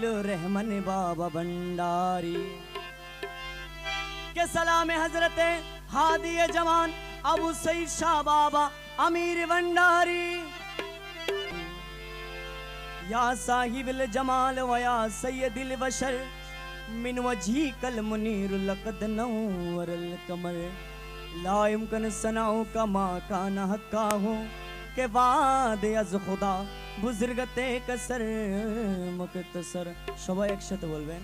रहमान बाबा भंडारी के सलाम हजरत हादी जमान अबू सईद शाह बाबा अमीर भंडारी या साहिबुल जमाल वया सैयदिल बशर मिन वजी कल मुनीर लक़द नव्वरल कमर ला यमकन सनाउ कमा कान हक्का हो के बाद अज खुदा बुजुर्गते कसर मुक्तसर सबाई एकसाथे बोलबेन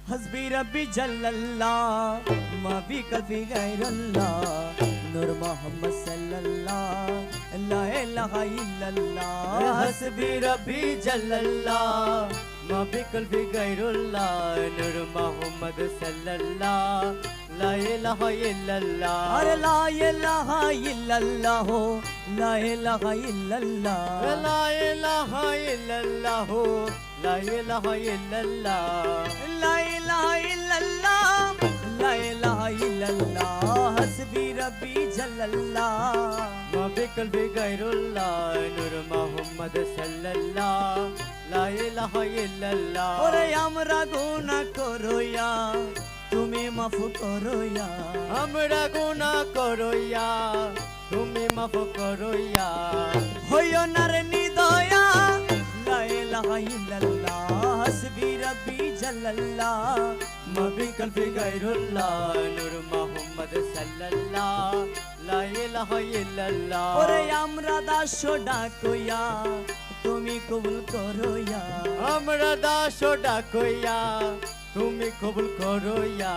हस्बी रब्बी जल्लल्लाह मा बी कल्बी गैरुल्लाह नूर मोहम्मद सल्लल्लाह ला इलाहा इल्लल्लाह हस्बी रब्बी जल्लल्लाह मा बी कल्बी गैरुल्लाह नूर मोहम्मद सल्लल्लाह ला इलाहा इल्लल्लाह अरे ला इलाहा इल्लल्लाह ला इलाहा इल्लल्लाह ला इलाहा इल्लल्लाह ला इलाहा इल्लल्लाह ला इलाहा इल्लल्लाह ला इलाहा इल्लल्लाह हस्बी रब्बी जल्लल्लाह मा बी कल्बी गैरुल्लाह नूर मोहम्मद सल्लल्लाह ला इलाहा इल्लल्लाह ओरे हमरा गुनाह करया তুমি মাফ করো ইয়া আমরা গুনাহ করো ইয়া তুমি মাফ করো ইয়া হইও না রে নিদয়া লা ইলাহা ইল্লাল্লাহ হাসবি রব্বি জাল্লাল্লাহ মাবি কলবি গায়রুল্লাহ নূর মুহাম্মদ সাল্লাল্লাহ লা ইলাহা ইল্লাল্লাহ ওরে আমরা দাস ডাকইয়া তুমি কবুল করো ইয়া আমরা দাস ডাকইয়া তুমি কবুল করো ইয়া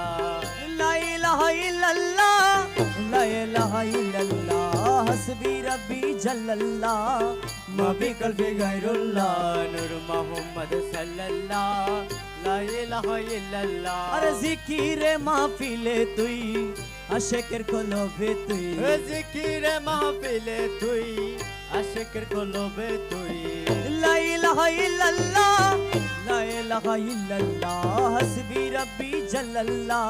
লা ইলাহা ইল্লাল্লাহ লা ইলাহা ইল্লাল্লাহ হাসবি রব্বি জাল্লাল্লাহ মা বি কলবি গায়রুল্লাহ নূর মুহাম্মদ সাল্লাল্লাহ লা ইলাহা ইল্লাল্লাহ আরে জিকিরে মাহফিলে তুই আশিকের কলবে তুই জিকিরে মাহফিলে তুই আশিকের কলবে তুই লা ইলাহা ইল্লাল্লাহ লা ইলাহা ইল্লাল্লাহ হাসবি রব্বি জাল্লাল্লাহ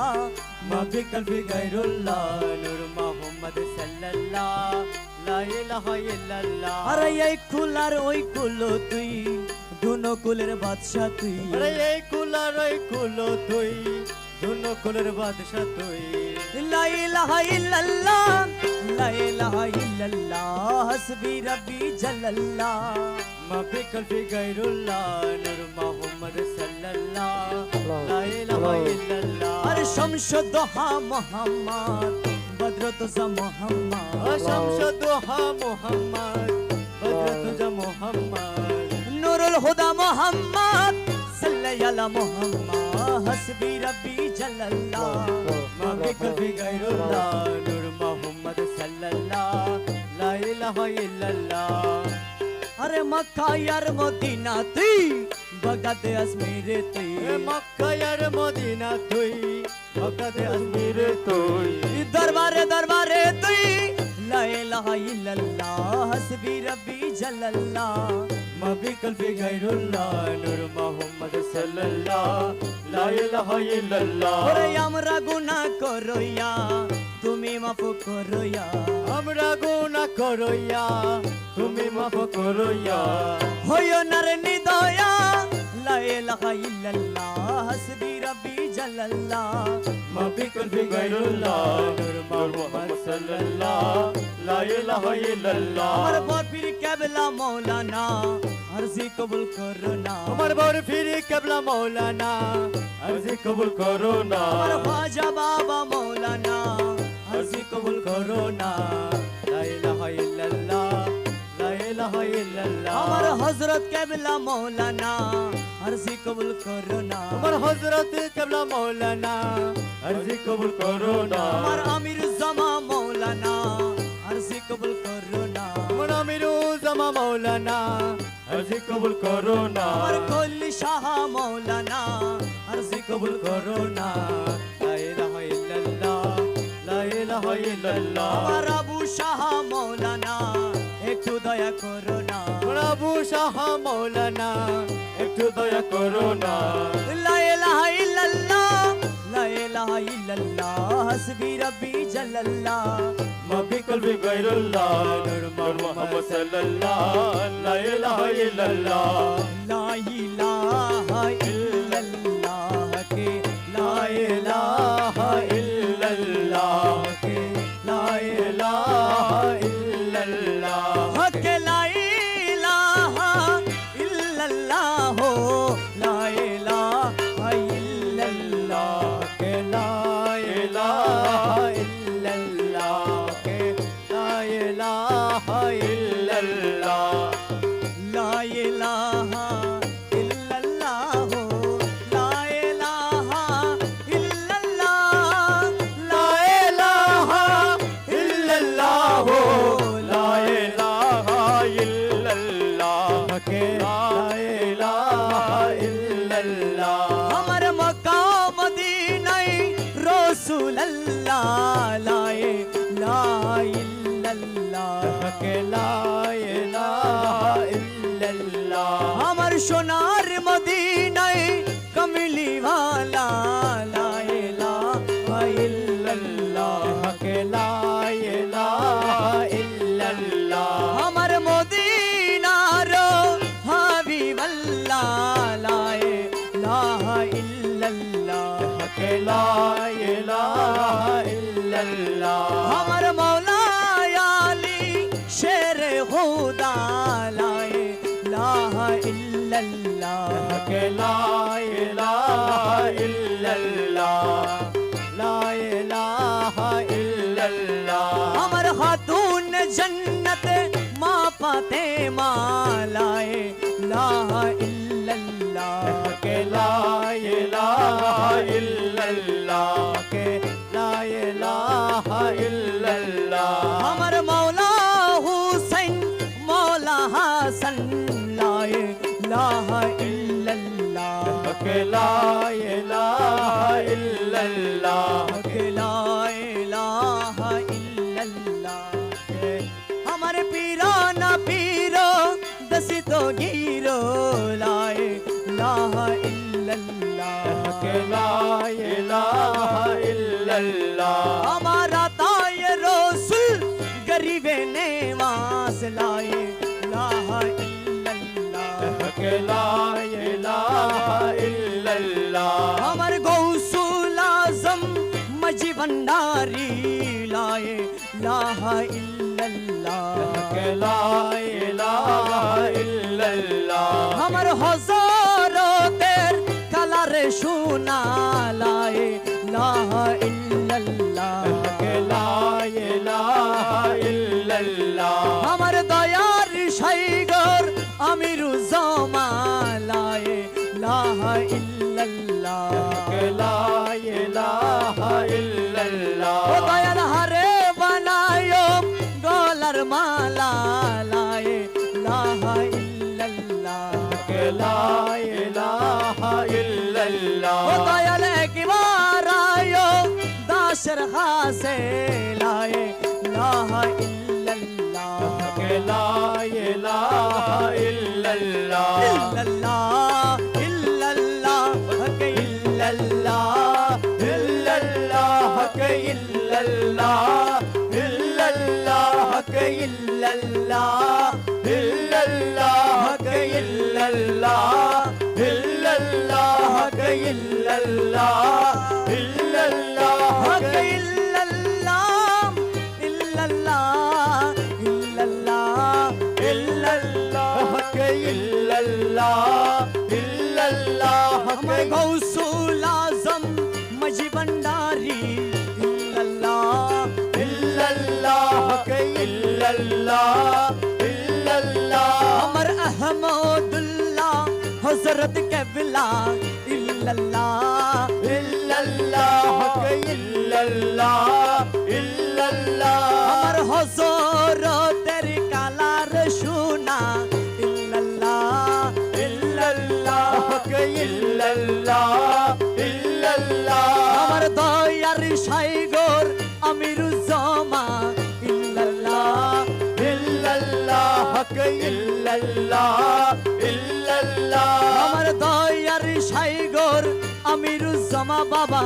মা বি কলবি গায়রুল্লাহ নূর মুহাম্মদ সাল্লাল্লাহ লা ইলাহা ইল্লাল্লাহ আরে এই কুলার ওই কুলো তুই দুনো কুলের বাদশা তুই আরে এই কুলার ওই কুলো তুই দুনো কুলের বাদশা তুই লা ইলাহা ইল্লাল্লাহ লা ইলাহা ইল্লাল্লাহ হাসবি রব্বি জাল্লাল্লাহ মা বি কলবি গায়রুল্লাহ নূর মুহাম্মদ সাল্লাল্লাহ লা ইলাহা ইল্লাল্লাহ আরে শামসুদ্দোহা মুহাম্মদ বদরতুজা মুহাম্মদ শামসুদ্দোহা মুহাম্মদ বদরতুজা মুহাম্মদ নূরুল হুদা মুহাম্মদ সাল্লাল্লাহু আলা মুহাম্মদ হাসবি রব্বি জাল্লাল্লাহ মা বি কলবি গায়রুল্লাহ নূর মুহাম্মদ সাল্লাল্লাহ লা ইলাহা ইল্লাল্লাহ अरे मक्का यार मदीना तुई बगदाद अजमेर तुई मक्का यार मदीना तुई बगदाद अजमेर तुई दरबारे दरबारे तुई ला इलाहा इल्लल्लाह हस्बी रब्बी जल्लल्लाह मा बि कल्बी गैरुल्लाह नूर मुहम्मद सल्लल्लाह ला इलाहा इल्लल्लाह ओरे আমরা গুনাহ করইয়া তুমি মাফ করইয়া আমরা গুনাহ করইয়া তুমি মাফ করইয়া হইও না রে নিদয়া লা ইলাহা ইল্লাল্লাহ হাসবি রব্বি জাল্লাল্লাহ মা বি কলবি গায়রুল্লাহ নূর মুহাম্মদ সাল্লাল্লাহ লা ইলাহা ইল্লাল্লাহ আমার বর পীর কেবলা মাওলানা अर्जी कबूल करो ना আমার বর পীর কেবলা মাওলানা अर्जी कबूल करो ना আমার ख्वाजा बाबा मौलाना अर्जी कबूल करो ना ला इलाहा इल्लल्लाह ला इलाहा इल्लल्लाह আমার হযরত কেবলা মৌলানা अर्जी कबूल करो ना আমার হযরত কেবলা মৌলানা अर्जी कबूल करो ना আমার আমির জামা মৌলানা अर्जी कबूल करो ना আমার আমির জামা মৌলানা अर्जी कबूल करो ना আমার কলি শাহ মৌলানা अर्जी कबूल करो ना ला इलाहा इल्लल्लाह ला इलाहा इल्लल्लाह আমার আবু শাহ মৌলানা একটু দয়া করো না আমার আবু শাহ মৌলানা একটু দয়া করো না লা ইলাহা ইল্লাল্লাহ লা ইলাহা इलाहा इल्लल्लाह हस्बी रब्बी जल्लल्लाह ما في قلبي غير الله نور محمد صلى الله لا إله إلا الله لا इलाहा इल्लल्लाह के ला इलाहा इल्लल्लाह के ला इलाहा इल्लल्लाह के ला इलाहा इल्लल्लाह हो ला इलाहा इल्लल्लाह के ला इलाहा इल्लल्लाह के ला इलाहा इल्लल्लाह ला इलाहा इल्लल्लाह हो ला इलाहा इल्लल्लाह ला इलाहा इल्लल्लाह हो ला इलाहा इल्लल्लाह के ला इलाहा इल्लल्लाह हमारे मक्का मदीना रसूल अल्लाह ला इलाहा इल्लल्लाह के ला इलाहा इल्लल्लाह हमार सोनार मदीना कमली वाला ला इलाहा इल्लल्लाह के ला इलाहा इल्लल्लाह हमार मदीना रो हबीब अल्लाह ला इलाहा इल्लल्लाह के ला इलाहा इल्लल्लाह हमार मौला अली शेर खुदा ला इलाहा इल्लल्लाह के ला इलाहा इल्लल्लाह ला इलाहा इल्लल्लाह हमार खातून जन्नत माँ फातिमा ला इलाहा इल्लल्लाह के ला इलाहा इल्लल्लाह के ला इलाहा इल्लल्लाह हमार मौला हुसैन मौला हसन ला इलाहा इल्लल्लाह के ला इलाहा इल्लल्लाह के ला इलाहा इल्लल्लाह के हमारे पीरा ना पीरो दसी तो गिरो ला इलाहा इल्लल्लाह के ला इलाहा इल्लल्लाह हमारा ताये रसूल गरीबे नेवास ला इलाहा इल्लल्लाह के ला इलाहा इल्लल्लाह हमारे गौसुल आजम मजी भंडारी ला इलाहा इल्लल्लाह के ला इलाहा इल्लल्लाह हमारे हजारों तेर कलर सुना ला इलाहा इल्लल्लाह के ला इलाहा इल्लल्लाह हमारे दयार शाइगर अमीरुज़्ज़मा ला इलाहा इल्लल्लाह के ला इलाहा इल्लल्लाह ओ दयाल हरे बनायो डॉलर माला ला इलाहा इल्लल्लाह के ला इलाहा इल्लल्लाह ओ दयाल की बार आयो दाशर खासे ला इलाहा इल्लल्लाह के ला इलाहा इल्लल्लाह इल्लल्लाह इल्लल्लाह के इल्लल्लाह इल्लल्लाह के इल्लल्लाह इल्लल्लाह के इल्लल्लाह इल्लल्लाह के इल्लल्लाह इल्लल्लाह के इल्लल्लाह इल्लल्लाह के इल्लल्लाह इल्लल्लाह इल्लल्लाह इल्लल्लाह के इल्लल्लाह इल्लल्लाह के हमारे गौसुल आजम मजी भंडारी इल्लल्लाह इल्लल्लाह के इल्लल्लाह इल्लल्लाह अमर अहमदुल्लाह हजरत केबला इल्लल्लाह इल्लल्लाह के इल्लल्लाह इल्लल्लाह अमर हुजूर तेरी काला रशुना इल्लल्लाह इल्लल्लाह के इल्लल्लाह इल्लल्लाह अमर दयार शाइगर अमीरुज़्ज़मा इल्लल्लाह इल्लल्लाह के इल्लल्लाह इल्लल्लाह अमर दयार शाइगर আমিরুজ্জামা বাবা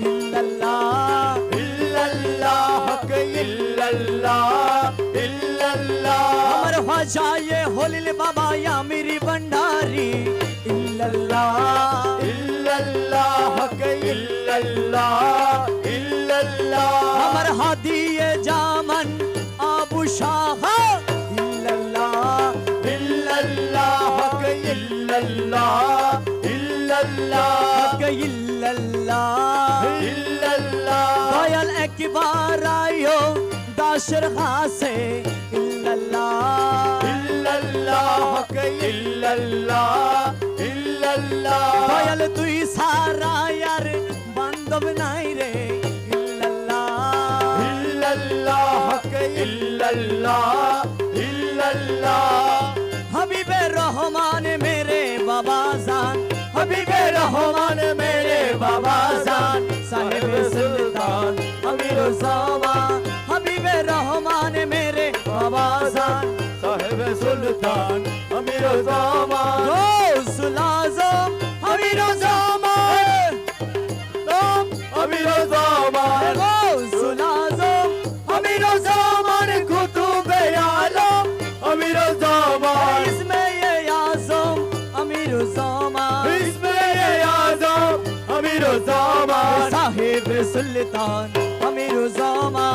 ইল্লাল্লাহ ইল্লাল্লাহ হক ইল্লাল্লাহ ইল্লাল্লাহ আমার হজায়ে হলিল বাবা আমিরি ভণ্ডারি ইল্লাল্লাহ ইল্লাল্লাহ হক ইল্লাল্লাহ ইল্লাল্লাহ আমার হাদিয়ে জামান আবু শাহ ইল্লাল্লাহ ইল্লাল্লাহ হক ইল্লাল্লাহ ইল্লাল্লাহ হক ইল্লাল্লাহ ইল্লাল্লাহ দয়াল একবার আয়ো দাসের কাছে ইল্লাল্লাহ ইল্লাল্লাহ হক ইল্লাল্লাহ ইল্লাল্লাহ দয়াল তুই সারা আর বান্ধব নাই রে ইল্লাল্লাহ ইল্লাল্লাহ হক ইল্লাল্লাহ ইল্লাল্লাহ হাবিবে রহমান মেরে বাবা জান হাবিবে রহমান মেরে বাবা জান সাহেব সুলতান আমিরুজ্জামা হাবিবে রহমান মেরে বাবা জান সাহেব সুলতান আমিরুজ্জামা গৌসুল আজম আমিরুজ্জামা আমিরুজ্জামা গৌসুল আজম আমিরুজ্জামান কুতুবে আলম আমিরুজ্জামা ইসমে আজম আমিরুজ্জামা ইসমে আজম আমিরুজ্জামা সাহেব সুলতান আমিরুজ্জামা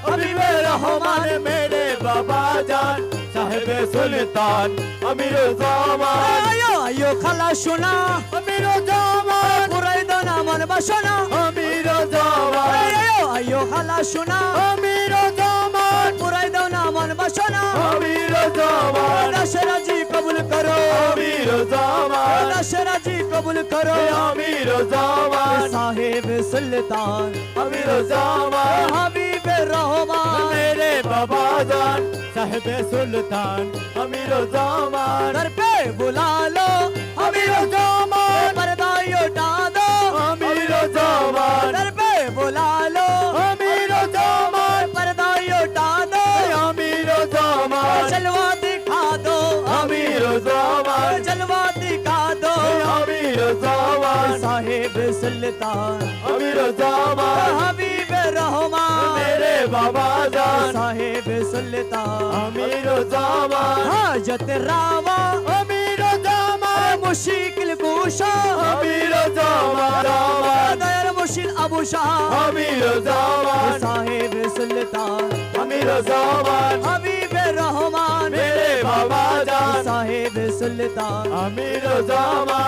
হাবিবে রহমান মেরে বাবা জান সাহেব সুলতান আমিরুজ্জামা আয়ো আয়ো খালা শোনা আমিরুজ্জামা পুরাই দানা মন বাসনা আমিরুজ্জামা আয়ো আয়ো খালা শোনা আমিরুজ্জামা পুরাই দানা মন বাসনা আমিরুজ্জামা দশরাজি কবুল করো আমিরুজ্জামা দশরাজি কবুল করো আমিরুজ্জামা সাহেব সুলতান আমিরুজ্জামা হাবিব রহমান मेरे बाबा जान साहिब सुल्तान अमीरुज्जामा दर पे बुला लो अमीरुज्जामा पर्दा उठा दो अमीरुज्जामा दर पे बुला लो अमीरुज्जामा पर्दा उठा दो अमीरुज्जामा जलवा दिखा दो अमीरुज्जामा जलवा दिखा दो अमीरुज्जामा साहेब सुल्तान अमीरुज्जामा हबीब रहमान मेरे बाबा जान साहेब सुल्तान अमीरुज्जामा हाजत रावा अमीरुज्जामा मुश्किल कुशा अमीरुज्जामा दयाल मुश्किल अबू शाह अमीरुज्जामा साहेब सुल्तान अमीरुज्जामा हबीब रहमान मेरे बाबा जान साहेब सुल्तान अमीरुज्जामा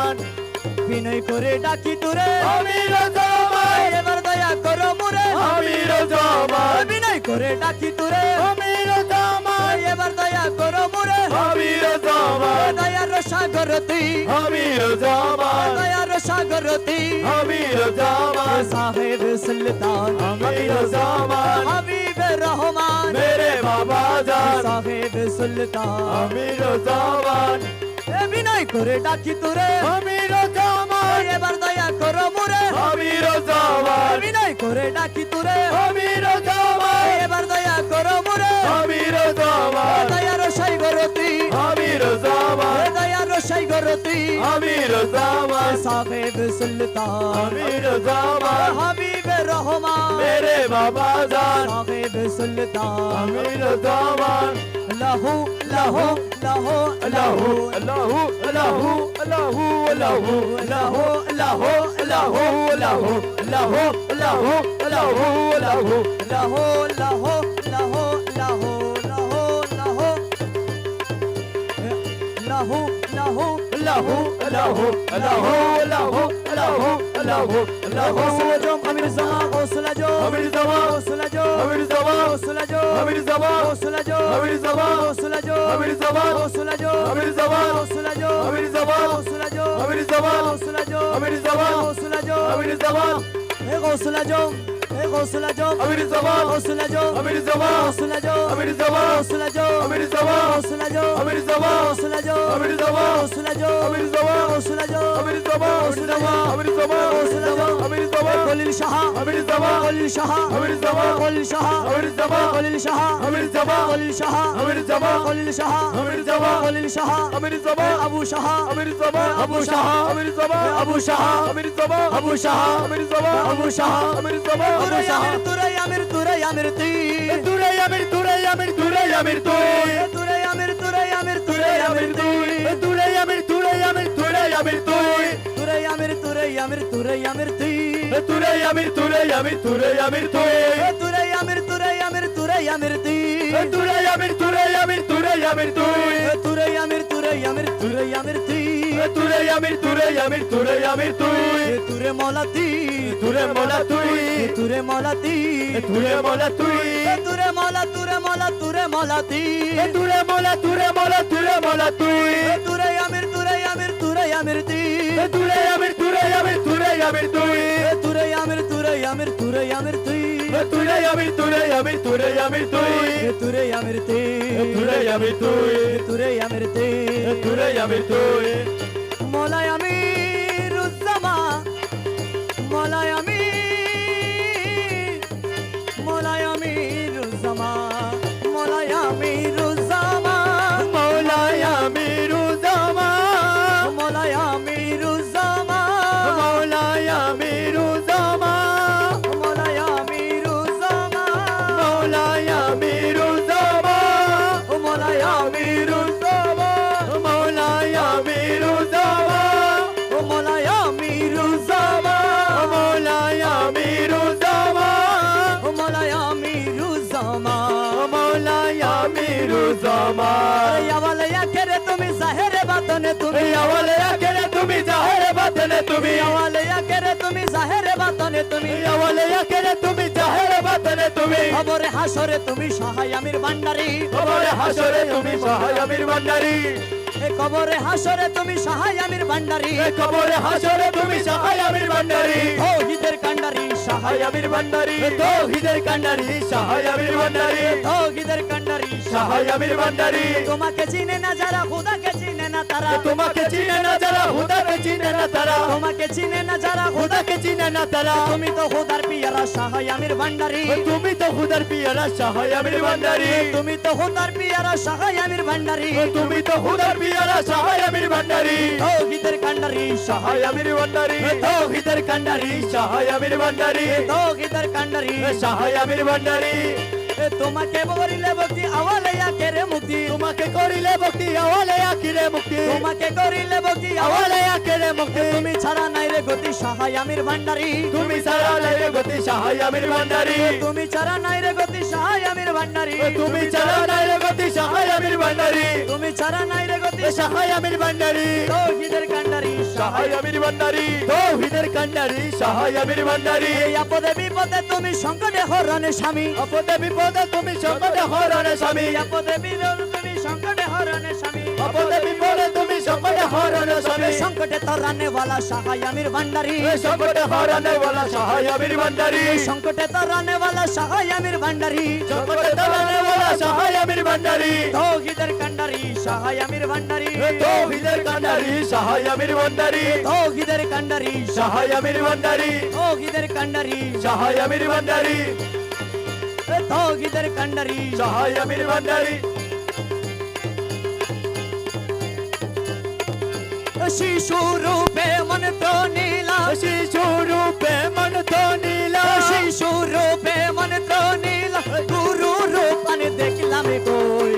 বিনয় করে ডাকি তোরে अमीरुज्जामा এবার দয়া করো মোরে अमीरुज्जामा বিনয় করে ডাকি তোরে अमीरुज्जामा এবার দয়া করো মোরে अमीरुज्जामा দয়ার সাগর তুই अमीरुज्जामा দয়ার সাগর তুই अमीरुज्जामा সাহেব সুলতান अमीरुज्जामा হাবিব রহমান मेरे बाबा जान সাহেব সুলতান अमीरुज्जामा বিনয় করে ডাকি তোরে अमीरुज्जामा এবার দয়া করো মোরে अमीरुज्जामा বিনয় করে ডাকি তোরে अमीरुज्जामा এবার দয়া করো মোরে अमीरुज्जामा দয়ার সাগর তুই अमीरुज्जामा দয়ার সাগর তুই अमीरुज्जामा সাহেব সুলতান अमीरुज्जामा হাবিব রহমান मेरे बाबा जान সাহেব সুলতান अमीरुज्जामा লাহু লাহু লাহু अल्लाहू अल्लाहू अल्लाहू अल्लाहू अल्लाहू अल्लाहू अल्लाहू अल्लाहू अल्लाहू अल्लाहू अल्लाहू अल्लाहू अल्लाहू লাহু লাহু লাহু লাহু লাহু লাহু লাহু লাহু Allahu Allahu Allahu Allahu Allahu Allahu Osulajo, Amirzama, Osulajo, अमीरुज्जामा Osulajo, अमीरुज्जामा Osulajo, अमीरुज्जामा Osulajo, अमीरुज्जामा Osulajo, अमीरुज्जामा Osulajo, अमीरुज्जामा Osulajo, अमीरुज्जामा Osulajo, अमीरुज्जामा Osulajo, अमीरुज्जामा Osulajo, अमीरुज्जामा Osulajo, Osulajo, अमीरुज्जामा Osulajo, अमीरुज्जामा Osulajo, अमीरुज्जामा Osulajo, अमीरुज्जामा Osulajo, अमीरुज्जामा Osulajo, अमीरुज्जामा Osulajo, अमीरुज्जामा Osulajo, अमीरुज्जामा Osulajo, अमीरुज्जामा Osulajo, अमीरुज्जामा Khalil Shah আমির জামা খলিল শাহ আমির জামা খলিল শাহ আমির জামা খলিল শাহ আমির জামা খলিল শাহ আমির জামা খলিল শাহ আমির জামা খলিল শাহ আমির জামা আবু শাহ আমির জামা আবু শাহ আমির জামা আবু শাহ আমির জামা আবু শাহ আমির জামা আবু শাহ আমির জামা তুরে আমির তুরে আমির তুরে আমির তুই তুরে আমির তুরে আমির তুরে আমির তুই তুরে আমির তুরে আমির তুরে আমির তুই তুরে আমির তুরে আমির তুরে আমির তুই তুরে আমির তুরে আমির তুরে আমির তুই তুরে আমির তুরে আমির তুরে আমির তুই তুরে আমির তুরে আমির তুরে আমির তুই তুরে আমির তুরে আমির তুরে আমির তুই তুরে আমির তুরে আমির তুরে আমির তুই তুরে আমির তুরে আমির তুরে আমির তুই তুরে মৌলা তুই তুরে মোলা তুই তুরে মৌলা তুই তুরে মোলা তুই তুরে মৌলা তুরে মৌলা তুরে মৌলা তুই তুরে মোলা তুরে মোলা তুরে মোলা তুই তুরে আমির তুরে আমির তুরে আমির তুই তুরে আমির তুরে আমির তুরে আমির তুই তুরে আমির তুরে আমির তুরে আমির তুই তুরে আমির তুরে আমির তুরে আমির তুই তুরে আমির তুই তুরে আমির তুই তুরে আমির তুই তুরে আমির তুই মৌলাই আমির উজ্জামা মৌলাই আমির মৌলাই আমির উজ্জামা মৌলাই আমির উজ্জামা মৌলাই আমিরুজ্জামা মৌলাই আমির উজ্জামা মৌলাই আমিরুজ্জামা মৌলাই আমির উজ্জামা মৌলাই আমিরুজ্জামা মৌলাই আমির উজ্জামা মৌলাই আমিরুজ্জামা মৌলাই আমির উজ্জামা মৌলাই আমিরুজ্জামা মৌলাই আমির উজ্জামা মৌলাই আমিরুজ্জামা আওয়ালিয়া কেরে তুমি জাহেরে বাতনে তুমি আওয়ালে আকেরে তুমি জাহেরে বাতনে তুমি আওয়ালিয়া কেরে তুমি জাহেরে বাতনে তুমি আওয়ালে আকেরে তুমি জাহেরে বাতনে তুমি খবরে হাসরে তুমি সহায় আমির ভান্ডারি খবরে হাসরে তুমি সহায় আমির ভান্ডারি এ কবরে হাসরে তুমি সহায় আমির ভান্ডারি খবরে হাসরে তুমি সহায় আমির ভান্ডারি তৌহিদের কান্ডারি সহায় সহায় আমির ভান্ডারি তৌহিদের কান্ডারি সহায় আমির ভান্ডারি তৌহিদের কান্ডারি সহায় আমির ভান্ডারি তোমাকে চিনে না যারা খোদাকে চিনে না তারা তোমাকে চিনে না যারা হুদাকে চিনে না তারা তোমাকে চিনে না যারা হুদাকে চিনে না তারা তুমি তো খোদার পিয়ারা সহায় আমির ভান্ডারি তুমি তো হুদার পিয়ারা সহায় আমির ভান্ডারি তুমি তো খোদার পিয়ারা সহায় আমির ভান্ডারি তুমি তো হুদার পিয়ারা সহায় আমির ভান্ডারি তৌহিদের কান্ডারি সহায় আমির ভান্ডারি তৌহিদের কান্ডারি সহায় আমির ভান্ডারি তৌহিদের কান্ডারি সহায় আমির ভান্ডারি তোমাকে বলিলে ভক্তি আওয়ালিয়া কেরে মুক্তি তোমাকে করিলে ভক্তি আওয়ালে আখিরে মুক্তি তোমাকে করিলে ভক্তি আওয়ালে আখিরে মুক্তি তুমি ছাড়া নাই রে গতি সহায় আমির ভান্ডারি তুমি সারা লাইরে গতি সহায় আমির ভান্ডারি তুমি ছাড়া নাই রে গতি সহায় আমির ভান্ডারি তুমি চালা লাইরে গতি সহায় আমির ভান্ডারি তুমি ছাড়া নাই রে গতি সহায় আমির ভান্ডারি তৌহিদের কান্ডারি সহায় আমির ভান্ডারি তৌহিদের কান্ডারি সহায় আমির ভান্ডারি এই আপদে বিপদে তুমি সংকটে হরণে স্বামী আপদে বিপদে তুমি সংকটে হরণে স্বামী এই আপদে বিপদে তুমি সংকটে হরণে স্বামী আপদে বিপদে তুমি সংকটে হরণে স্বামী সংকটে তরানে वाला সহায় আমির ভান্ডারি সংকটে হরণে वाला সহায় আমির ভান্ডারি সংকটে তরানে वाला সহায় আমির ভান্ডারি সংকটে তরানে वाला সহায় আমির ভান্ডারি তৌহিদের কান্ডারি সহায় আমির ভান্ডারি তৌহিদের কান্ডারি সহায় আমির ভান্ডারি তৌহিদের কান্ডারি সহায় আমির ভান্ডারি তৌহিদের কান্ডারি সহায় আমির ভান্ডারি তৌহিদের কান্ডারি সহায় আমির ভান্ডারি শিশু রূপে মন তো নীলা শিশু রূপে মন তো নীলা শিশু রূপে মন তো নীলা গুরু রূপন দেখলাম কই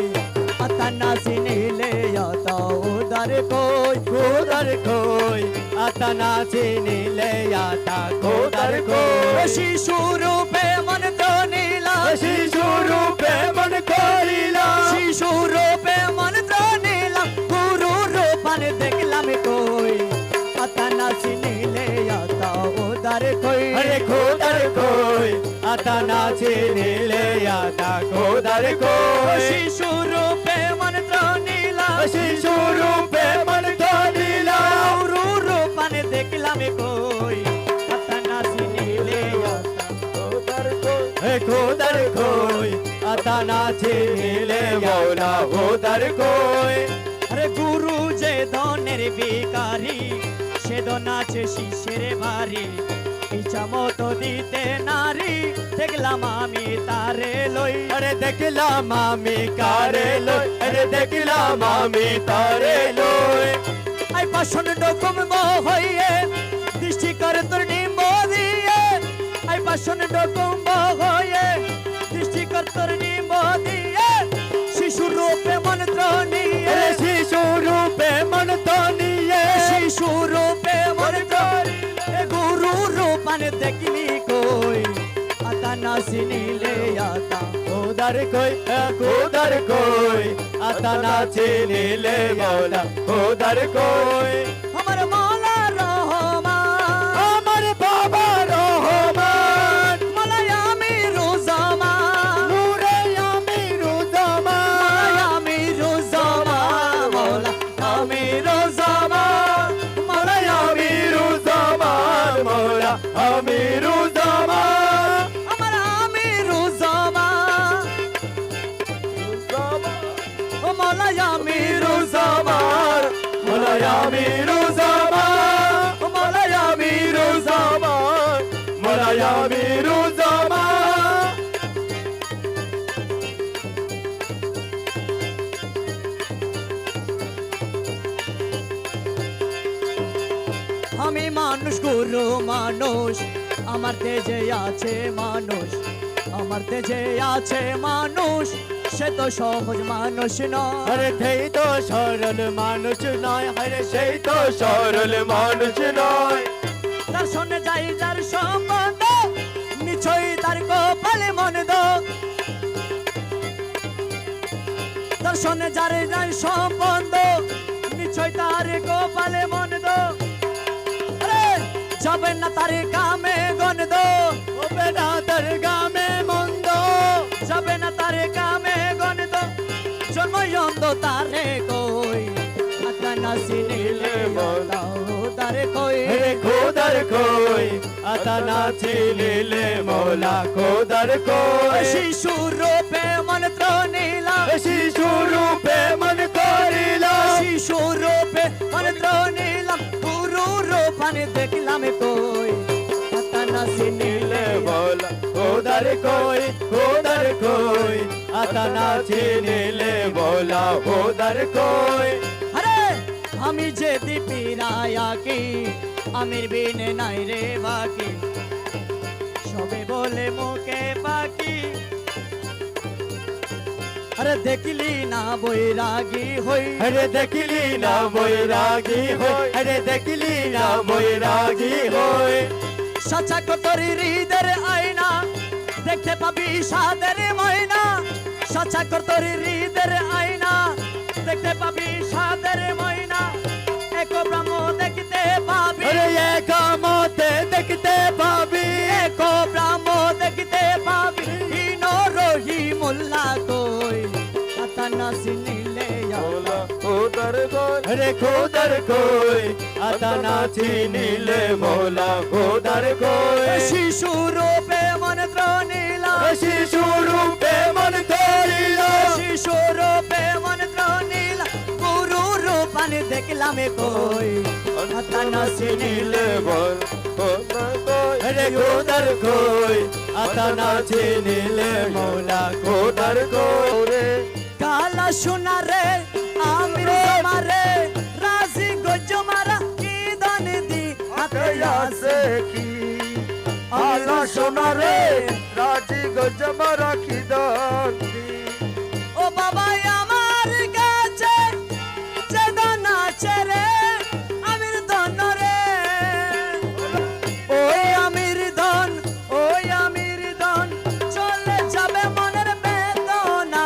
আতানা সিনিলে আতা উদার কই খোদার কই আতানা চিনিলে আতা খোদার কই শিশু রূপে মন তো নীলা শিশু রূপে মন করিলা শিশু রূপে মন তো নীলা গুরু রূপন দেখলাম কই আতানা সিনিলে আতা উদার কই আরে খোদার কই আতানা চিনিলে আতা খোদার কই শিশু রূপে মন তো নীলা শিশু রূপে মন করিলা গুরু রূপন দেখলাম কই আতানা সিনিলে আতা খোদার কই আতানা চিনিলে মৌলা খোদার কই আরে গুরু যে ধনের ভিখারি সে নাচে শিশের ভারী ইচ্ছা মতো দিতে নারী দেখলাম আমি তারে লই আরে দেখলাম আমি কারে লই আরে দেখলাম আমি তারে লই আই পাশন ডকুম হইয়ে দৃষ্টি করে তোর নিম্ব দিয়ে আই পাশন ডকুম হইয়ে দৃষ্টি কর তোর নিম্ব দিয়ে শিশু রূপে মন্ত্র নিয়ে শিশু রূপে মন তো নিয়ে শিশু রূপে মন্ত্র গুরু রূপান দেখলি কই আতা না চিনিলে আতা খোদার কই আতা না চিনিলে মৌলা খোদার কই আমার মৌলা রহমান আমার বাবা রহমান মৌলাই আমি রুজামান নূরে আমি রুজামান আমি রুজামান মৌলা আমি রুজামান মৌলাই আমি রুজামান মৌলা আমি রুজামান আমার আমি রুজামান ও মৌলাই আমি রুজামান মৌলা আমি রুজামান ও মৌলাই আমি রুজামান মৌলা আমি রুজামান আমি মানুষ গুরু মানুষ আমার তেজে আছে মানুষ আমার তেজে আছে মানুষ সে তো সহজ মানুষ নয় আরে সেই তো সরল মানুষ নয় আরে সেই তো সরল মানুষ নয় তার শোনে যাই যার সম্বন্ধ নিশ্চয়ই তার কপালে মন্দ তার শোনে যার যার সম্বন্ধ নিশ্চয়ই তার কপালে মন্দ আরে যাবে না তার কামে গন্ধ ওবে না তার গামে মন্দ যাবে না তার কামে গন্ধ জন্ময়ন্দ তারে কই আতা না চিনিলে তারে কই হে খোদার কই আতা না চিনিলে মৌলা খোদার কই শিশু রূপে মন্ত্র নিলাম শিশু রূপে মন করিল শিশু রূপে মন্ত্র নিলাম গুরু রূপানে দেখলাম কই আতা না চিনিলে মৌলা খোদার কই আতা না চিনিলে মৌলা খোদার কই আরে আমি যে দীপিরায়া কি আমির বিনে নাই রে বাকি সবে বলে মুখে বাকি আরে দেখলি না বৈরাগী হই আরে দেখলি না বৈরাগী হই আরে দেখলি না বৈরাগী হই সাচা কতরি হৃদের আয়না দেখতে পাবি সাদের ময়না সাচা কতরি হৃদের আয়না দেখতে পাবি সাদের ময়না এক ব্রহ্ম দেখতে পাবি আরে একামতে দেখতে পাবি এক ব্রহ্ম দেখতে পাবি হীন রহি মোল্লা কই আতা না চিনিলে আরে খোদার কই আতা না চিনিলে মৌলা খোদার কই শিশু রূপে মন্ত্র নিলাম শিশু রূপে মন করিল শিশু রূপে মন্ত্র নিলাম গুরু রূপানে দেখলাম কই আতা না চিনিলে আরে খোদার কই আতা না চিনিলে মৌলা খোদার কই কালা সোনা রে আমির মারে রাজি গজ মারা কি দান দি হাতে আছে কি আলা সোনা রে রাজি গজমা রাখি দি ও বাবা আমার কাছে যে দান আছে রে আমির ধন রে ওই আমির ধন চলে যাবে মনের বেদনা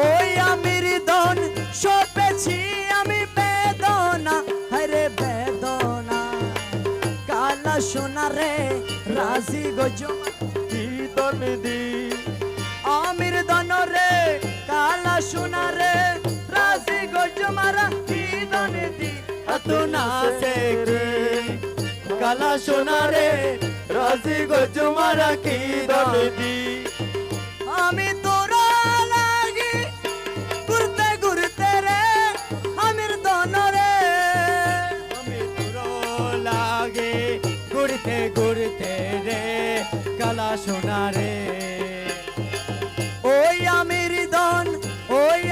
ওই আমির ধন সপেছি আমি বেদনা হরে বেদনা কালা সোনা রে রাজি গজমা কি তন দি আমির ধন রে কালা সোনা রে রাজি গজমারা কি দনে দি আতুনা সে কি কালা সোনা রে রাজি গজমারা কি দন দি আমি তোরা লাগি ঘুরতে ঘুরতে রে আমির ধন রে আমি তোর লাগে ঘুরতে কালা সোনা রে ওই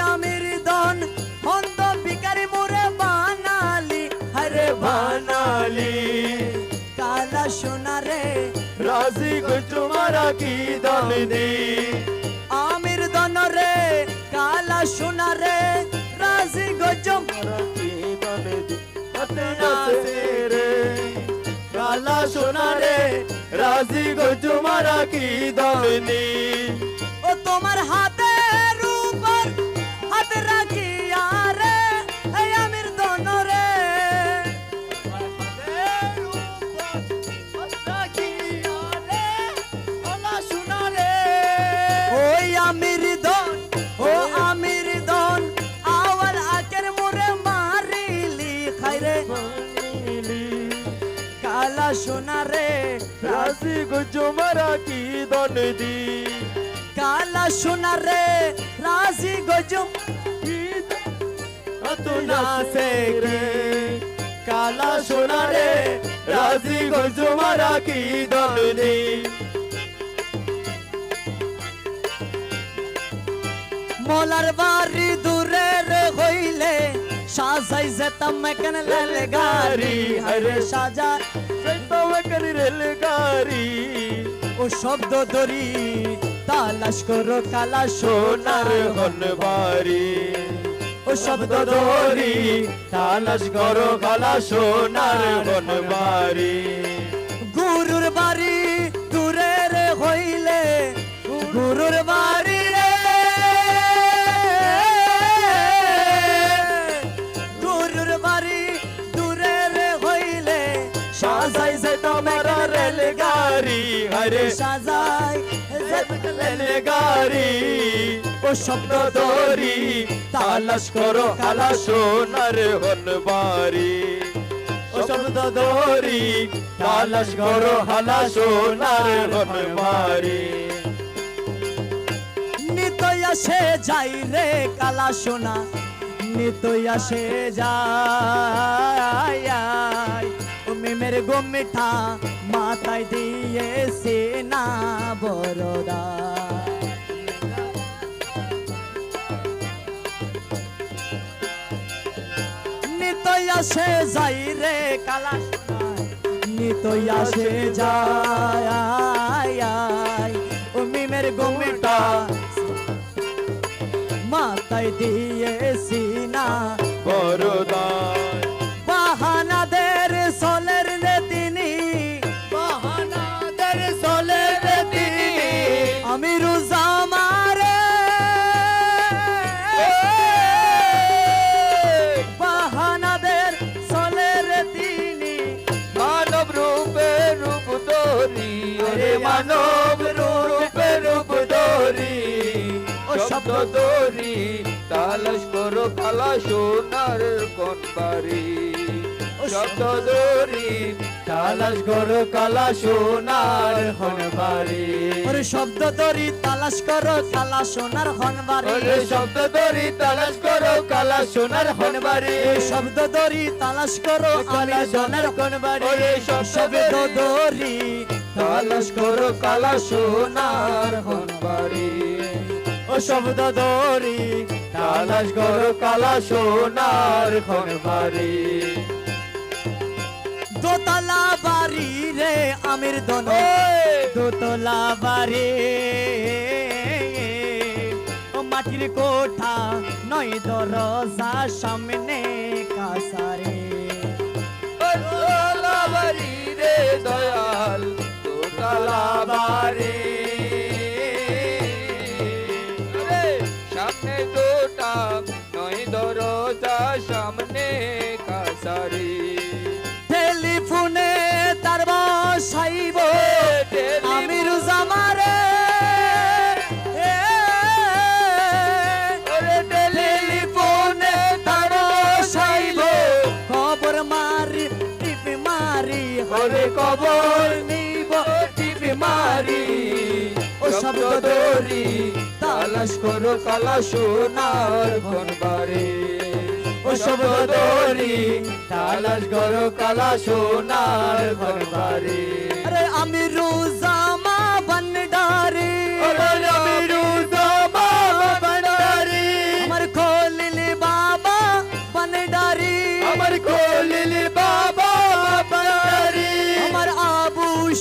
আমির দন হন্দ বিকারি মোরে বানালি হরে বানালি কালা সোনা রে রাজি গো তোমারা কি দন দি আমির দন রে কালা সোনা রে রাজি গজম কি দন দি হাতে নাচে রে কালা সোনা রে রাজি গো তোমারা কি দন দি ও তোমার হাতের উপর হাত রাখিয়া রে এই আমির দন রে ওই আমির দন ও আমির দন আওয়াল আকের মোরে মারিলি খাইরে কালা সোনা রে রাজি গো তোমারা কি দন দি কালা সোনা রে রাজি গজম তু নাচে রে কালা সোনা রে রাজি গো তোমারা কি দন দি মোলার বাড়ি দূরে রে হইলে সাজাই যেতাম কেন লেলে গাড়ি হরে সাজা তবে করি রেল গাড়ি ও শব্দ দরি তালাশ করো কালা সোনার সোনার হন বাড়ি ও শব্দ দরি তালাশ করো কালা সোনার হন বাড়ি গুরুর বাড়ি দূরে রে হইলে গুরুর বাড়ি রে গুরুর বাড়ি দূরে রে হইলে সাজাই যে তোমার রেল গাড়ি হরে সাজাই রেল গাড়ি ও শব্দ দরি তালাশ করো কালা সোনার হন বাড়ি ও শব্দ দরি তালাশ করো কালা সোনার হন বাড়ি নিতই আসে যাই রে কালা সোনা নিতই আসে যাই ও মেমের গো মিঠা মাথায় দিয়েছে না বরদা নিতই আসে যাই রে কালা সোনা নিতই আসে যাই ও মিমের গো মিঠা মাথায় দিয়েছি না বরদান বাহানাদের সোলের রে তিনি বাহানাদের চলে রে তিনি আমি রুজামারে বাহানাদের সোলের রে তিনি মানব রূপে রূপ ধরি ওরে মানব রূপে রূপ ধরি ও শব্দ ধরি তালাশ করো কালা সোনার কোন বাড়ি ও শব্দ ধরি তালাশ করো কালা সোনার হন বাড়ি ওরে শব্দ তরি তালাশ করো কালা সোনার হনবারে ওরে শব্দ ধরি তালাশ করো কালা সোনার হন বাড়ি শব্দ দরি তালাশ করো কালা আমি সোনার সোনার কোন বাড়ি ওরে শব্দ দরি তালাশ করো কালা সোনার হন বাড়ি ও শব্দ দরি তালাশ করো কালা সোনার হন বাড়ি দোতলা বাড়ি রে আমির দন দোতলা বাড়ি ও মাটির কোঠা নয় দরজা সামনে কাসারে দোতলা বাড়ি রে দয়াল দোতলা বাড়ি সামনে দুটা নয় দরজা সামনে কাসারি টেলিফোনে তার বসাইব আমির জামারে টেলিফোনে তার বসাইব খবর মারি টিপি মারি হরে কবর নিব টিপি মারি ও শব্দ দরি তালাশ করো কালা সোনার ঘন বাড়ি ও শব্দ দরি তালাশ করো কালা সোনার ঘন বাড়ি আরে আমি রোজামা বান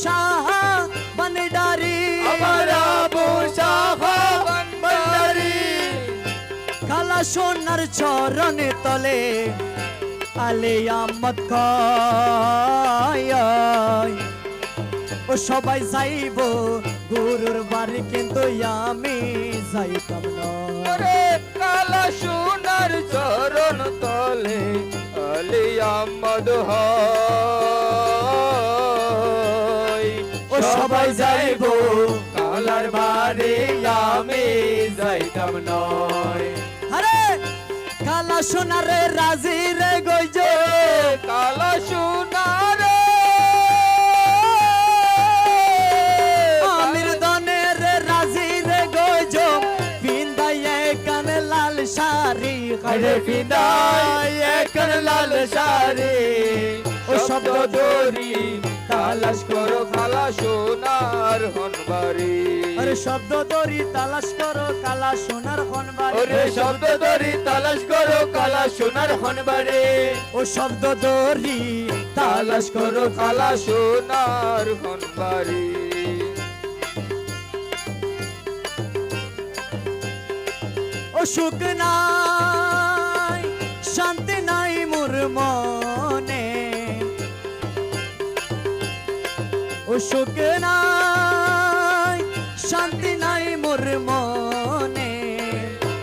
শাহ বনডারি আমার আবু শাহ ভান্ডারি খালা সোনার চরণ তলে আলে আহমদ খায় ও সবাই যাইব গুরুর বাড়ি কিন্তু আমি যাইতাম না ওরে কালা সোনার চরণ তলে আলী আহমদ হয় ও সবাই যাইব কালার বাড়ি আমি যাইতাম নয় আরে কালা সোনারে রাজি রে গইজ কালা সোনার আমির দনের রাজি রে গইজ পিন্দাইয়ে কানে লাল শাড়ি আরে বিদায় এখন লাল শাড়ি ও শব্দ দড়ি তালাশ করো কালা সোনার হনবাড়ি আরে শব্দ দড়ি তালাশ করো কালা সোনার হনবাড়ি ওরে শব্দ দড়ি তালাশ করো কালা সোনার হনবাড়ি ও শব্দ দড়ি তালাশ করো কালা সোনার হনবাড়ি ও সুখ নাই শান্তি নাই মোর মনে ও সুখ নাই শান্তি নাই মোর মনে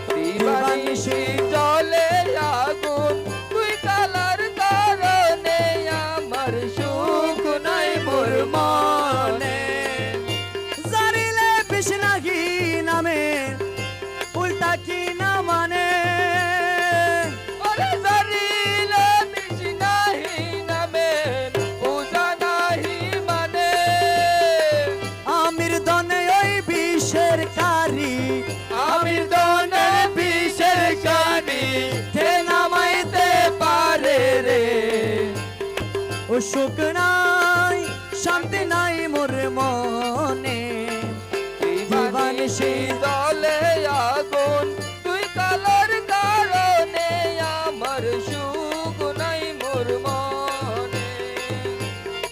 দিবানিশি জলে আগুন তুই কালার কারণে আমার সুখ নাই মোর মনে জারিলে বিষ্ণাগি নামে উল্টা কি না মানে ওরে জারিলে বেশি নাহি নামে পূজা নাহি মানে আমির দনে ওই বিষের কারি আমির দনের বিষের কানি কে নামাইতে পারে রে ও সুখ নাই শান্তি নাই মোর মনে দিবানিশি জলে আগুন তুই কালার কারণে আমার সুখ নাই মোর মনে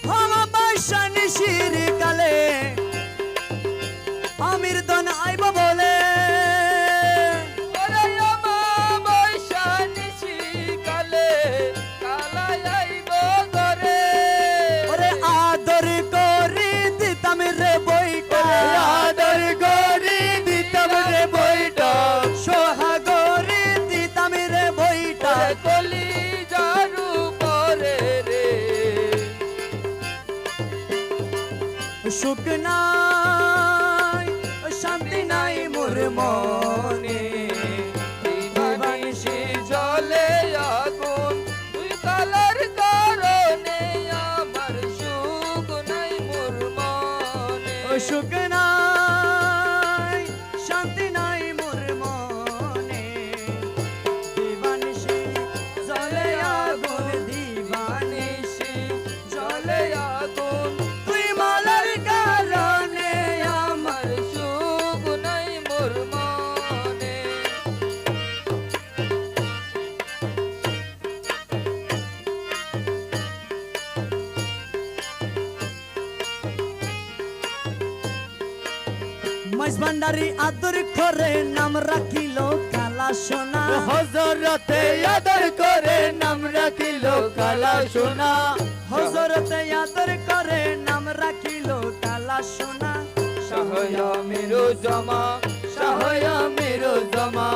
ভালোবাসা নিশির কালে আমির দন আইব বলে ওরে আমার বৈশা নিশি কালে কালা আইব ঘরে ওরে আদর করি দিতাম রে বইটা আদর করি দিতাম রে বইটা সোহাগরি দিতাম রে বইটা ওরে কলি জারু পরে রে সুখ নাই শান্তি নাই মোর মনে দিবানিশি জলে আগুন তুই কালার কারণে আমার সুখ নাই মোর মনে সুখ নাই শান্তি নাই মোর মনে দিবানিশি জলে আগুন দিবানিশি জলে আগুন তুই মালার কারণে আমার সুখ নাই মোর মনে মাইজ ভান্ডারি আদর করে নাম রাখিল কালা সোনা হজরতে আদর করে নাম রাখিল কালা সোনা হজরতে আদর করে নাম রাখিল কালা সোনা শাহয়া মেরো জমা শাহয়া মেরো জমা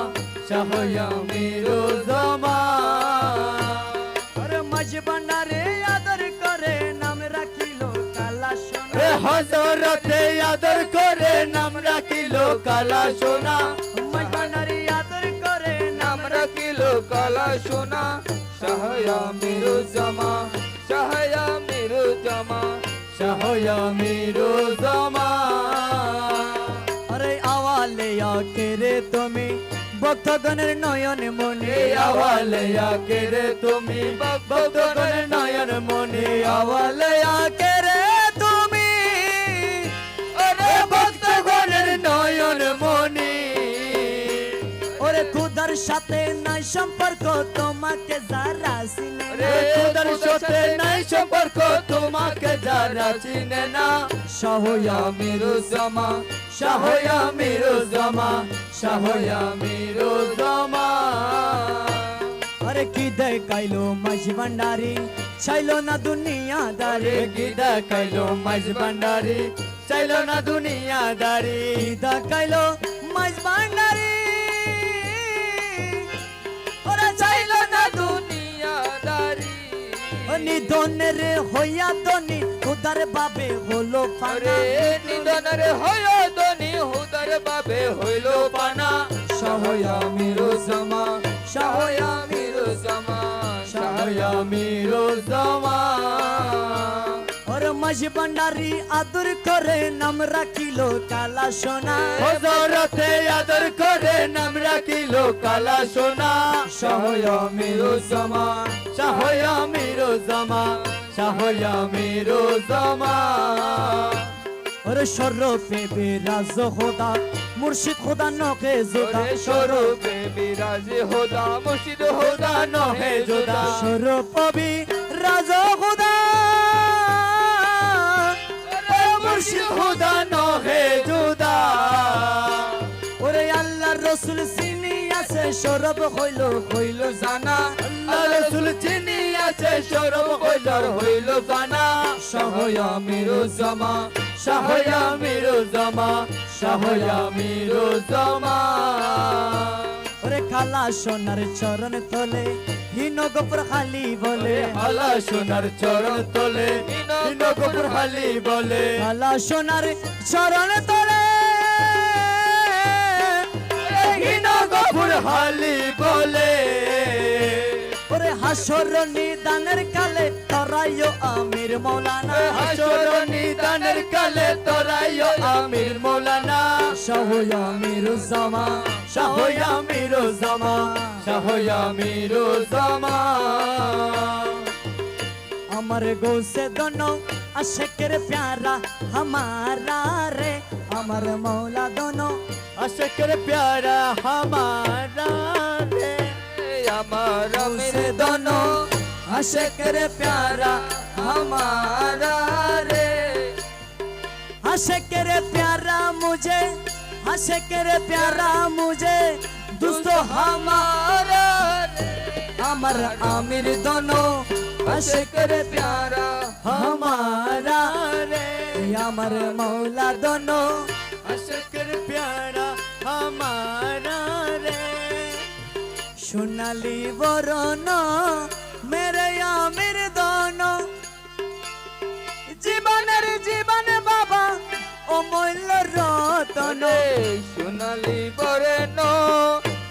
শাহয়া মেরো জমা আরে মাইজ ভান্ডারে আদর করে নাম রাখিল কালা সোনা এ হজরতে আদর করে নাম রাখিল কালা সোনা মাইজ ভান্ডারি আদর করে নাম নাম রাখিল কালা সোনা শাহয়া মেরো জমা শাহয়া মেরো জমা শাহয়া মেরো জমা আরে আওয়ালে আখেরে তুমি ভক্তগণের নয়ন মনে এই আওয়ালে আকেরে তুমি ভক্তগণের নয়ন মনে আওয়ালে আখেরে তুমি ওরে ভক্তগণের নয়ন মনে ওরে খুদার সাথে নাই সম্পর্ক তোমাকে যারা চিনে রে খোদার সাথে নাই সম্পর্ক তোমাকে যারা তারা চিনে না শাহয়া মিরুজ্জামা শাহয়া মিরুজ্জামা শাহয়া মিরুজ্জামা अरे की देखाइलो माझी भंडारी चाइलो ना दुनियादारी की देखाइलो माझी भंडारी चाइलो ना दुनियादारी की देखाइलो माझी भंडारी अरे चाइलो ना दुनियादारी निधन रे होया दोनी उधर बाबे होलो अरे निधन रे होया दोनी उधर बाबे होलो पाना शाहया मिरुज्जामा शाहया मिरुज्जामा शाहया मिरुज्जामा और माझी भंडारी आदर करे नाम राखिलो काला सोना हजारते आदर करे नाम राखिलो काला सोना शाहया मिरुज्जामा शाहया मिरुज्जामा शाहया मिरुज्जामा और शरफे बिराज खुदा मुर्शिद खुदा नोके जुदा शरफे बिराज खुदा मुर्शिद खुदा नोहे जुदा शरफ बिराज खुदा मुर्शिद खुदा नोहे जुदा ওরে আল্লাহ রসুল চিনি আছে সরব হইলো হইলো জানা আল্লাহ রাসূল চিনি আছে সরব কইলার হইল জানা শাহয়া মিরুজ্জামা শাহয়া মিরুজ্জামা শাহয়া মিরুজ্জামা ওরে খালা সোনার চরণ তলে হিন গোপর খালি বলে খালা সোনার চরণ তলে হিন গোপর খালি বলে খালা সোনার চরণ তলে হিন গোপর খালি বলে ওরে হাসর নিদানের কালে তরাইও আমির মৌলানা হাসর নিদানের কালে তোরাইও আমির মৌলানা শাহয়া মিরুজ্জামা শাহয়া মিরুজ্জামা শাহয়া মিরুজ্জামা আমার গৌসে দোনো আশেকের প্যারা हमारा रे আমার মৌলা দোনো আশকের প্যারা हमारा রে আমার गौसे दोनों आशिकर प्यारा हमारा रे आशिकर प्यारा मुझे आशिकर प्यारा मुझे दोस्तों हमारा रे अमर आमिर दोनों आशिकर प्यारा हमारा रे अमर मौला दोनों আশকের প্যারা हमारा রে সোনালি বরণ মেরে আমির দোনো জীবনের জীবন বাবা অমূল্য রতন সোনালি বরণ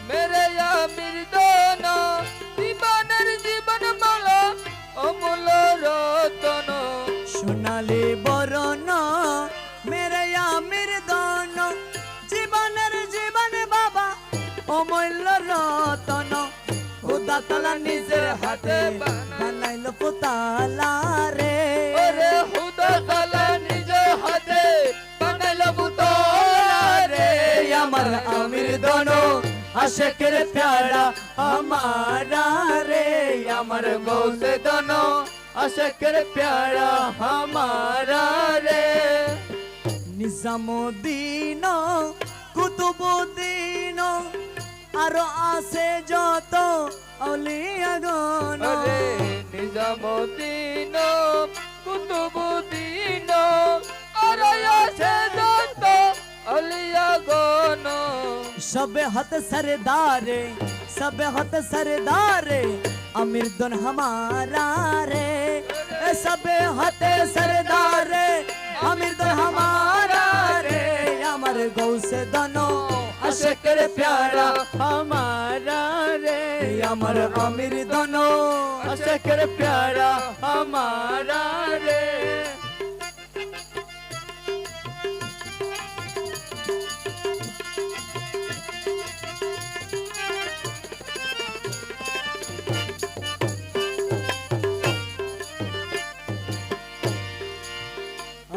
মেরে আমির দোন জীবনের জীবন মালা অমূল্য রতন সোনালি বরণ মেরে আমির দোনো জীবনের জীবন বাবা অমূল্য রতন খুদা তালা নিজের হাতে বানাইল পুতালা রে ওরে খুদা তাআলা নিজের হাতে বানাইলো পুতলা রে আমার আমির দোনো আশেকের প্যারা हमारा রে আমার গৌসে দোনো আশকের প্যারা हमारा রে নিজামুদ্দিন কুতুবুদ্দিন আরো আছে যত অলিয়াগণ আরে নিজামুদ্দিন কুতুবুদ্দিন আরে আছে যত অলিয়াগণ सबे हत सरदारे सबे हत सरदारे अमीर दुन हमारा रे सबे हत सरदारे अमीर दुन हमारा रे अमर गौसे दोनों আশকের প্যারা हमारा রে अमर अमीर दोनों আশকের প্যারা हमारा রে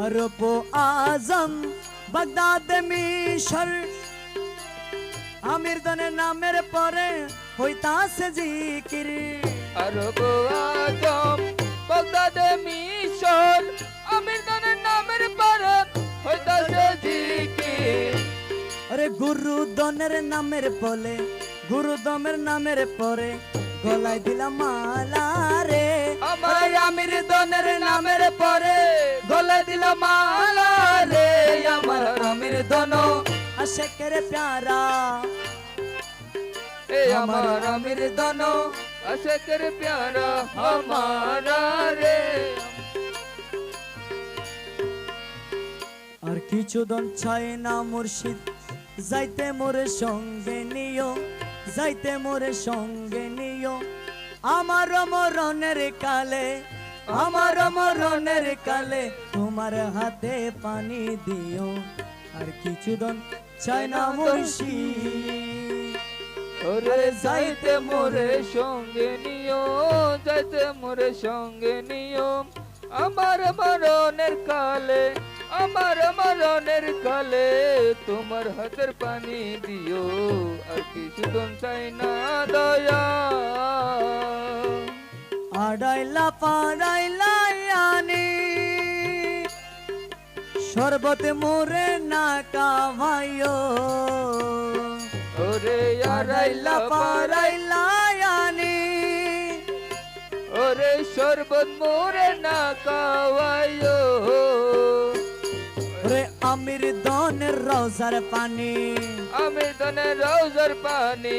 अरब आजम बगदाद मिशर আমির দনের নামের পরে হইতাছে জিকির আরব আজম বাগদাদ মিশর আমির গুরুদনের নামের পলে গুরুদমের নামের পরে গলায় দিলাম মালা রে আমার আমির দনের নামের পরে গলে দিল মালা রে আমার আমির দন আশেকের প্যারা এ আমার আমির দন আশেকের প্যারা আমারা রে আর কিছু দন চায় না মুর্শিদ যাইতে মোরে সঙ্গে নিও যাইতে মোরে সঙ্গে নিও আমার মরণের কালে আমার মরণের কালে তোমার হাতে পানি দিও আর কিছু দন চায় না মুর্শিদ ওরে যাইতে মোরে সঙ্গে নিও যাইতে মোরে সঙ্গে নিও আমার মরণের কালে আমার মরণের কালে তোমার হাতের পানি দিও আর কিছু দন চাই না দয়া আড়াইলা পাড়াইলা আনি শরবতে মোরে না কাভাইও ওরে আড়াইলা পাড়াইলা আনি ওরে শরবত মোরে না কাওয়াইও ওরে আমির দনের রোজার পানি আমি দনে রোজার পানি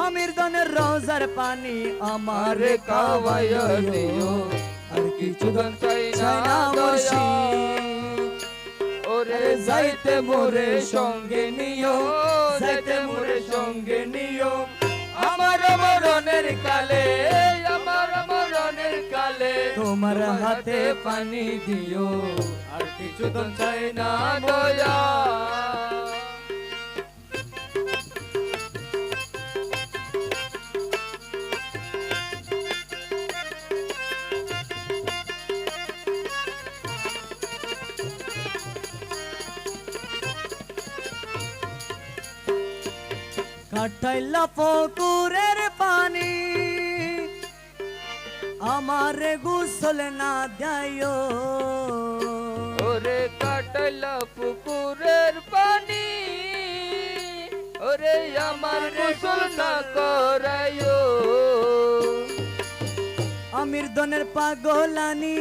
আমির দনের রোজার পানি আমার আরে কাওয়াইও দিও আর কিছু দন চাই চাই না না দয়া মুর্শিদ ওরে যাইতে মোরে সঙ্গে নিও যাইতে মোরে সঙ্গে নিও আমার মরণের কালে আমার মরণের কালে তোমার হাতে পানি দিও আর কিছু তো চাই না দয়া কাটাইলা পুকুরের পানি আমারে গোসল না দেয় ওরে কাটাইলা পুকুরের পানি ওরে আমার গোসল না করাইও আমির দনের পাগলানি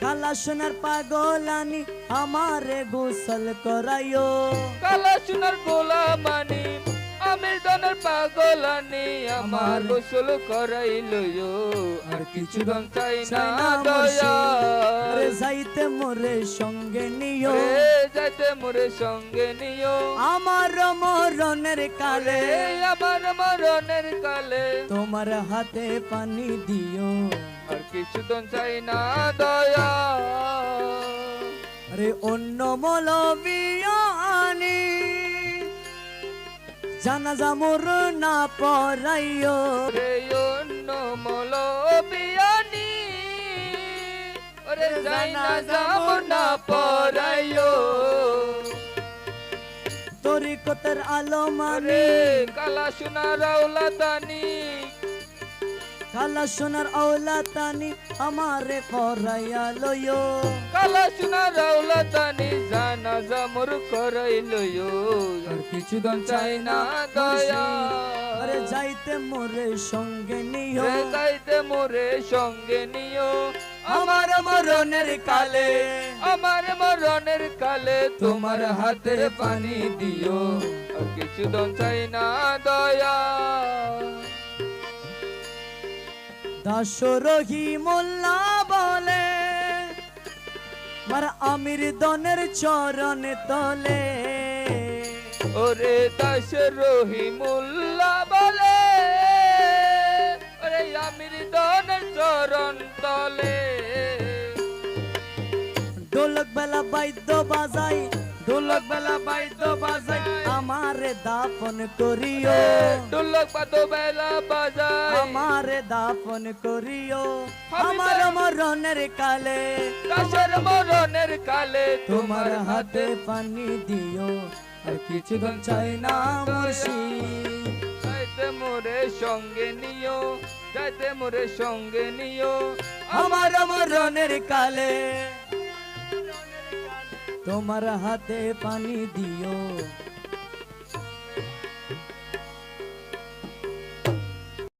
কালা সোনার পাগলানি আমারে গোসল করাইও কালা সোনার গোলামানি আমির দনের পাগলানি আমার গোসল করাইলো আর কিছু দন চাই না দয়া আরে যাইতে মোরে সঙ্গে নিও রে যাইতে মোরে সঙ্গে নিও আমার মরণের কালে আমার মরণের কালে তোমার হাতে পানি দিও আর কিছু দন চাই না দয়া আরে অন্য মলবিয়া আনি জানাজা মোর না পড়াইও রে অন্য মলবিয়ানি ওরে যাই না যাব না পড়াইও তরিকতের আলো মানে রে কালা সোনা রাউলা তানি কালা সোনার আওলা তানি আমারে পড়াইয়া লইও কালা সোনা রাউলা তানি জানা জামর করাইলো আর কিছু দন চাই না দয়া আরে যাইতে মোরে সঙ্গে নিও রে যাইতে মোরে সঙ্গে নিও আমার মরণের কালে আমার মরণের কালে তোমার হাতের পানি দিও আর কিছু দন চাই না দয়া দাসরহি মোল্লা বলে মার আমির দনের চরণ তলে ওরে দাস রহিমুল্লাহ বলে ওরে আমির দনের চরণ তলে ঢোলক বেলা বাদ্য বাজাই ঢোলক বেলা বাদ্য বাজাই আমারে দাফন করিও ঢোলক বাদো বেলা বাজায় আমারে দাফন করিও আমার মরণের কালে দাসের মরণের কালে তোমার হাতে পানি দিও আর কিছু দন চাই না মুর্শিদ যাইতে মোরে সঙ্গে নিও যাইতে মোরে সঙ্গে নিও আমার মরণের কালে তোমার হাতে পানি দিও